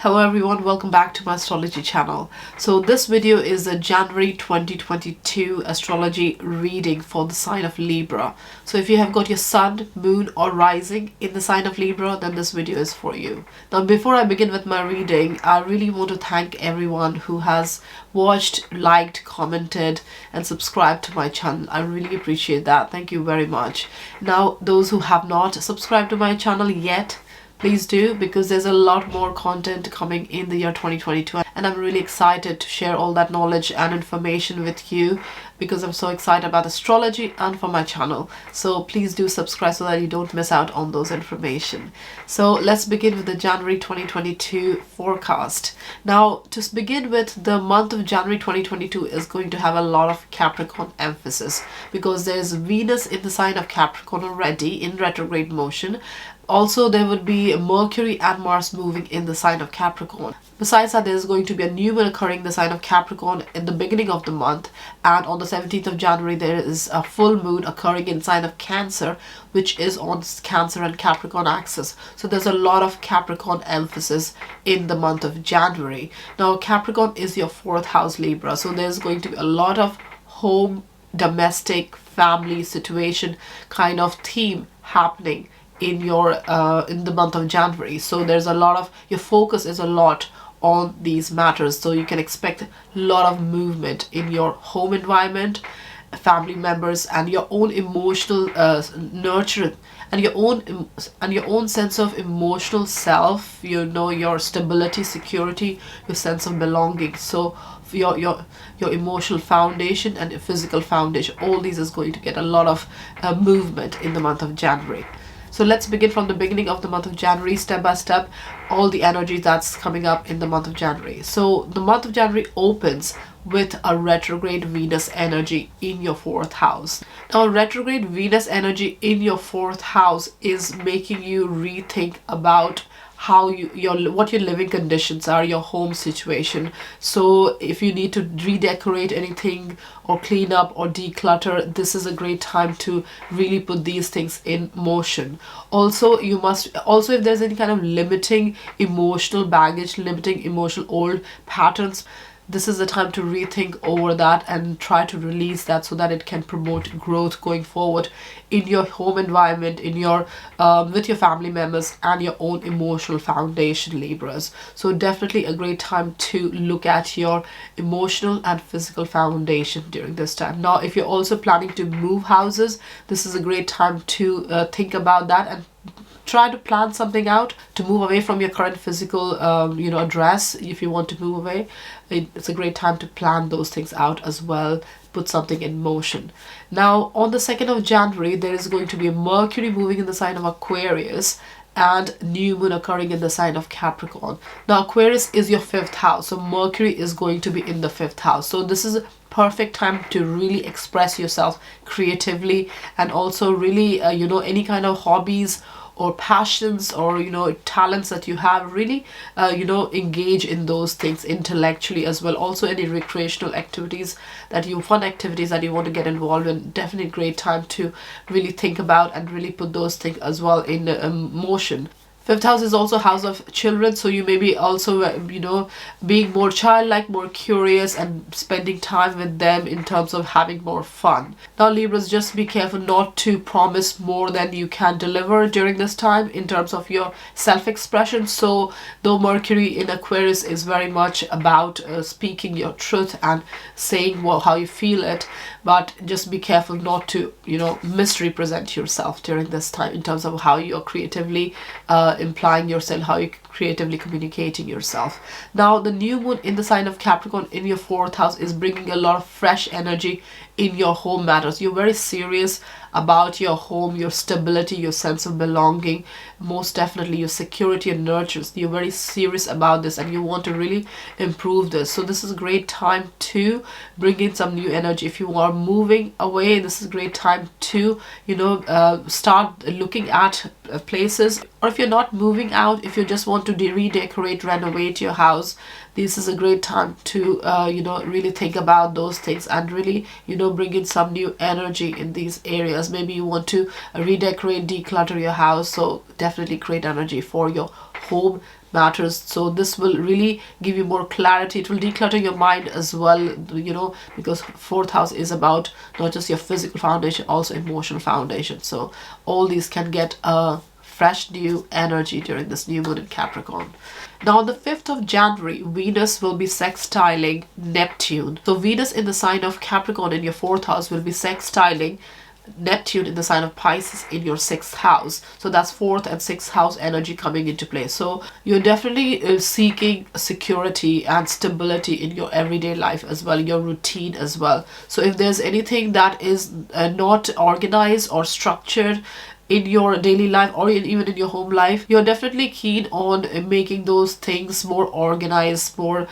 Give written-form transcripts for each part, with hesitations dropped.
Hello everyone, welcome back to my astrology channel. So this video is a January 2022 astrology reading for the sign of Libra. So if you have got your sun, moon or rising in the sign of Libra, then this video is for you. Now before I begin with my reading, I really want to thank everyone who has watched, liked, commented and subscribed to my channel. I really appreciate that. Thank you very much. Now those who have not subscribed to my channel yet, please do, because there's a lot more content coming in the year 2022 and I'm really excited to share all that knowledge and information with you because I'm so excited about astrology and for my channel. So please do subscribe so that you don't miss out on those information. So let's begin with the January 2022 forecast. Now to begin with, the month of January 2022 is going to have a lot of Capricorn emphasis because there's Venus in the sign of Capricorn already in retrograde motion. Also, there would be Mercury and Mars moving in the sign of Capricorn. Besides that, there's going to be a new moon occurring in the sign of Capricorn in the beginning of the month. And on the 17th of January, there is a full moon occurring in the sign of Cancer, which is on Cancer and Capricorn axis. So there's a lot of Capricorn emphasis in the month of January. Now, Capricorn is your fourth house Libra. So there's going to be a lot of home, domestic, family situation kind of theme happening in the month of January. So there's a lot of, your focus is a lot on these matters, so you can expect a lot of movement in your home environment, family members and your own emotional nurture and your own sense of emotional self, you know, your stability, security, your sense of belonging. So your emotional foundation and your physical foundation, all these is going to get a lot of movement in the month of January. So let's begin from the beginning of the month of January, step by step, all the energy that's coming up in the month of January. So the month of January opens with a retrograde Venus energy in your fourth house. Now, retrograde Venus energy in your fourth house is making you rethink about how what your living conditions are, your home situation. So if you need to redecorate anything or clean up or declutter, this is a great time to really put these things in motion. Also, if there's any kind of limiting emotional baggage, limiting emotional old patterns, this is the time to rethink over that and try to release that so that it can promote growth going forward in your home environment, in your with your family members and your own emotional foundation, Libras. So definitely a great time to look at your emotional and physical foundation during this time. Now, if you're also planning to move houses, this is a great time to think about that and try to plan something out to move away from your current physical address. If you want to move away, it's a great time to plan those things out as well, put something in motion. Now on the 2nd of January, there is going to be Mercury moving in the sign of Aquarius and new moon occurring in the sign of Capricorn. Now Aquarius is your fifth house, so Mercury is going to be in the fifth house. So this is a perfect time to really express yourself creatively and also really any kind of hobbies or passions or talents that you have, really engage in those things intellectually as well. Also any recreational activities fun activities that you want to get involved in, definitely great time to really think about and really put those things as well in motion. Fifth house is also house of children, so you may be also being more childlike, more curious and spending time with them in terms of having more fun. Now Libras, just be careful not to promise more than you can deliver during this time in terms of your self-expression. So though Mercury in Aquarius is very much about speaking your truth and saying how you feel it, but just be careful not to misrepresent yourself during this time in terms of how you're creatively implying yourself, how you're creatively communicating yourself. Now the new moon in the sign of Capricorn in your fourth house is bringing a lot of fresh energy in your home matters. You're very serious about your home, your stability, your sense of belonging, most definitely your security and nurtures. You're very serious about this and you want to really improve this. So this is a great time to bring in some new energy. If you are moving away, this is a great time to start looking at places. Or if you're not moving out, if you just want to redecorate, renovate your house, this is a great time to really think about those things and really bring in some new energy in these areas. Maybe you want to redecorate, declutter your house, so definitely create energy for your home matters. So this will really give you more clarity. It will declutter your mind as well, because fourth house is about not just your physical foundation, also emotional foundation. So all these can get a fresh new energy during this new moon in Capricorn. Now on the 5th of January, Venus will be sextiling Neptune. So Venus in the sign of Capricorn in your fourth house will be sextiling Neptune in the sign of Pisces in your sixth house. So that's fourth and sixth house energy coming into play. So you're definitely seeking security and stability in your everyday life as well, your routine as well. So if there's anything that is not organized or structured in your daily life or even in your home life, you're definitely keen on making those things more organized, more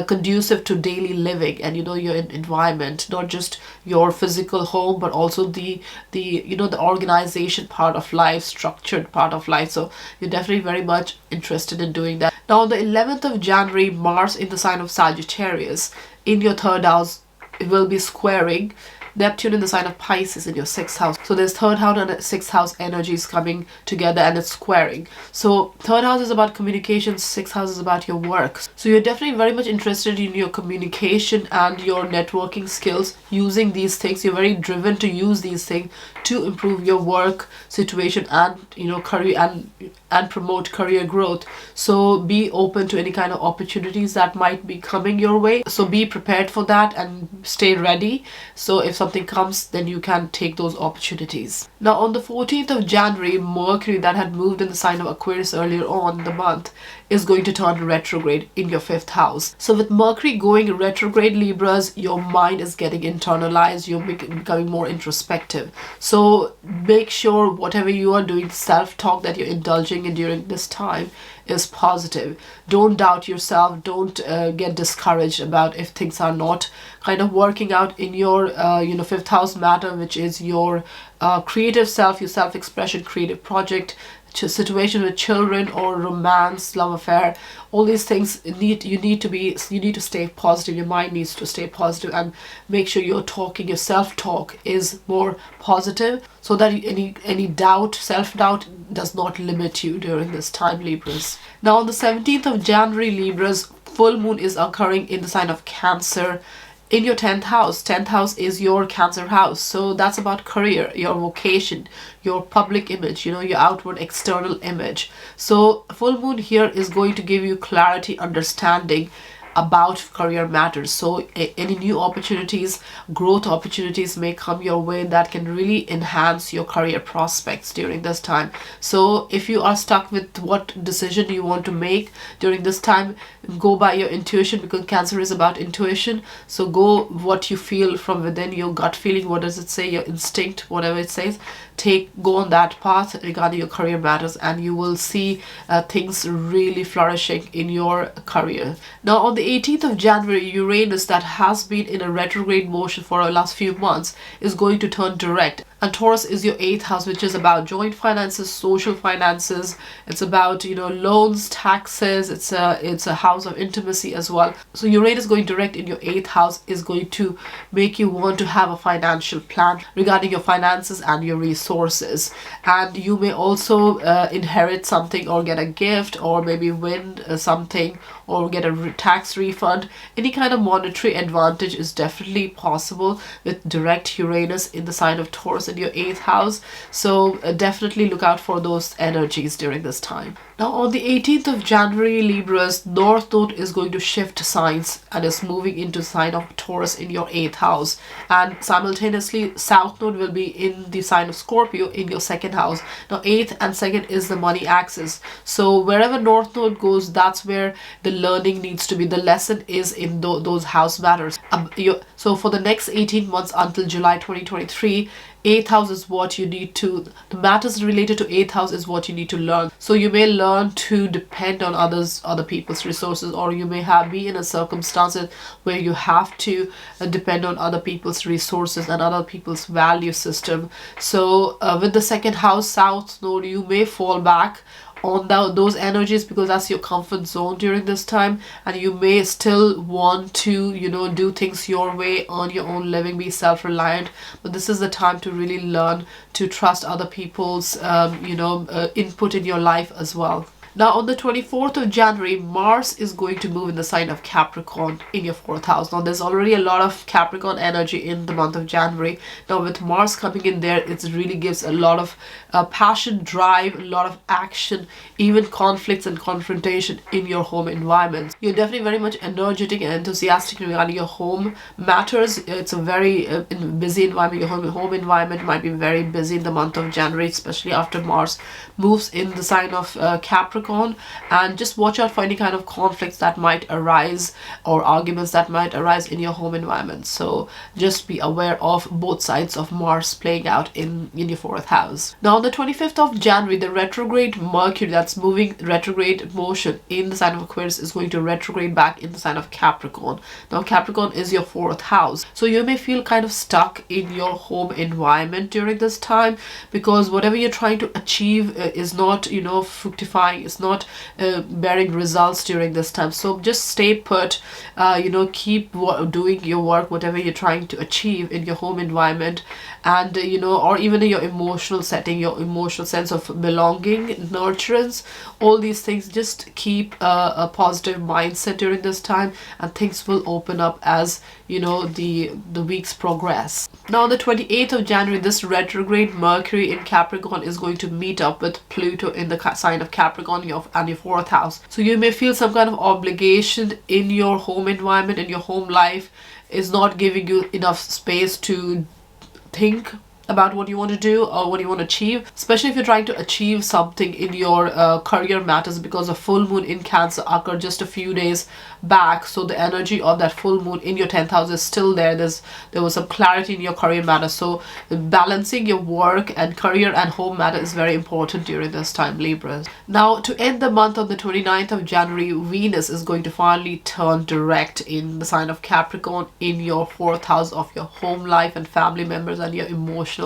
conducive to daily living and your environment, not just your physical home but also the organization part of life, structured part of life. So you're definitely very much interested in doing that. Now on the 11th of January, Mars in the sign of Sagittarius in your third house, it will be squaring Neptune in the sign of Pisces in your sixth house. So there's third house and sixth house energies coming together and it's squaring. So third house is about communication, sixth house is about your work. So you're definitely very much interested in your communication and your networking skills using these things. You're very driven to use these things to improve your work situation and career and promote career growth. So be open to any kind of opportunities that might be coming your way. So be prepared for that and stay ready. So if something comes, then you can take those opportunities. Now on the 14th of January, Mercury that had moved in the sign of Aquarius earlier on in the month is going to turn retrograde in your fifth house. So with Mercury going retrograde, Libras, your mind is getting internalized, you're becoming more introspective. So make sure whatever you are doing, self-talk that you're indulging in during this time is positive. Don't doubt yourself. Don't get discouraged about if things are not kind of working out in your fifth house matter, which is your creative self, your self-expression, creative project, situation with children or romance, love affair. All these things you need to stay positive. Your mind needs to stay positive and make sure your self-talk is more positive, so that any doubt, self-doubt does not limit you during this time, Libras. Now on the 17th of January, Libras, full moon is occurring in the sign of Cancer in your 10th house. 10th house is your Cancer house. So that's about career, your vocation, your public image, your outward external image. So full moon here is going to give you clarity, understanding about career matters. So any new opportunities, growth opportunities may come your way that can really enhance your career prospects during this time. So if you are stuck with what decision you want to make during this time, go by your intuition, because Cancer is about intuition. So go what you feel from within, your gut feeling. What does it say? Your instinct, whatever it says. Go on that path regarding your career matters, and you will see things really flourishing in your career. Now on the 18th of January, Uranus that has been in a retrograde motion for the last few months is going to turn direct. And Taurus is your 8th house, which is about joint finances, social finances. It's about loans, taxes. It's a house of intimacy as well. So Uranus going direct in your 8th house is going to make you want to have a financial plan regarding your finances and your resources. And you may also inherit something or get a gift or maybe win something or get a tax refund. Any kind of monetary advantage is definitely possible with direct Uranus in the sign of Taurus in your 8th house. So definitely look out for those energies during this time. Now on the 18th of January, Libras, North Node is going to shift signs and is moving into sign of Taurus in your 8th house. And simultaneously, South Node will be in the sign of Scorpio in your 2nd house. Now 8th and 2nd is the money axis. So wherever North Node goes, that's where the learning needs to be. The lesson is in those house matters. So for the next 18 months until July 2023, 8th house is what you need to, the matters related to 8th house is what you need to learn. So you may learn to depend on other people's resources, or you may be in a circumstances where you have to depend on other people's resources and other people's value system. So with the 2nd house, South Node, you may fall back on those energies, because that's your comfort zone during this time, and you may still want to, you know, do things your way, earn your own living, be self-reliant. But this is the time to really learn to trust other people's input in your life as well. Now on the 24th of January, Mars is going to move in the sign of Capricorn in your 4th house. Now there's already a lot of Capricorn energy in the month of January. Now with Mars coming in there, it really gives a lot of passion, drive, a lot of action, even conflicts and confrontation in your home environment. You're definitely very much energetic and enthusiastic regarding your home matters. It's a very busy environment. Your home environment might be very busy in the month of January, especially after Mars moves in the sign of Capricorn. And just watch out for any kind of conflicts that might arise or arguments that might arise in your home environment. So just be aware of both sides of Mars playing out in your 4th house. Now on the 25th of January, the retrograde Mercury that's moving retrograde motion in the sign of Aquarius is going to retrograde back in the sign of Capricorn. Now Capricorn is your 4th house, so you may feel kind of stuck in your home environment during this time, because whatever you're trying to achieve is not, fructifying. It's not bearing results during this time. So just stay put, keep doing your work, whatever you're trying to achieve in your home environment, and or even in your emotional setting, your emotional sense of belonging, nurturance, all these things. Just keep a positive mindset during this time, and things will open up as the weeks progress. Now on the 28th of January, this retrograde Mercury in Capricorn is going to meet up with Pluto in the sign of Capricorn and your 4th house. So you may feel some kind of obligation in your home environment, in your home life is not giving you enough space to think about what you want to do or what you want to achieve, especially if you're trying to achieve something in your career matters, because a full moon in Cancer occurred just a few days back. So the energy of that full moon in your 10th house is still there. There was some clarity in your career matter. So balancing your work and career and home matter is very important during this time, Libras. Now to end the month on the 29th of January, Venus is going to finally turn direct in the sign of Capricorn in your 4th house of your home life and family members and your emotional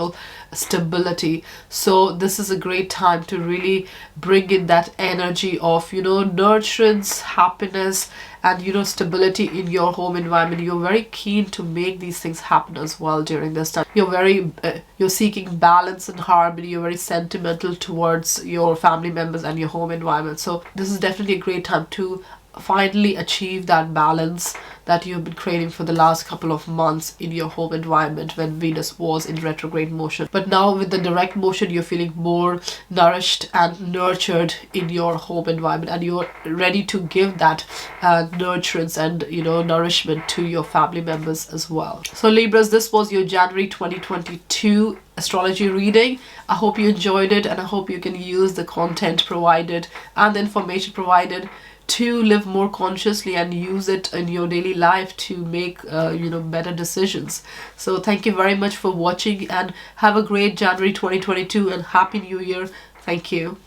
stability. So this is a great time to really bring in that energy of nurturance, happiness, and stability in your home environment. You're very keen to make these things happen as well during this time. You're seeking balance and harmony. You're very sentimental towards your family members and your home environment. So this is definitely a great time to finally achieve that balance that you've been craving for the last couple of months in your home environment when Venus was in retrograde motion. But now with the direct motion, you're feeling more nourished and nurtured in your home environment, and you're ready to give that nurturance and nourishment to your family members as well. So Libras, this was your January 2022 astrology reading. I hope you enjoyed it, and I hope you can use the content provided and the information provided to live more consciously and use it in your daily life to make better decisions. So thank you very much for watching, and have a great January 2022 and Happy New Year. Thank you.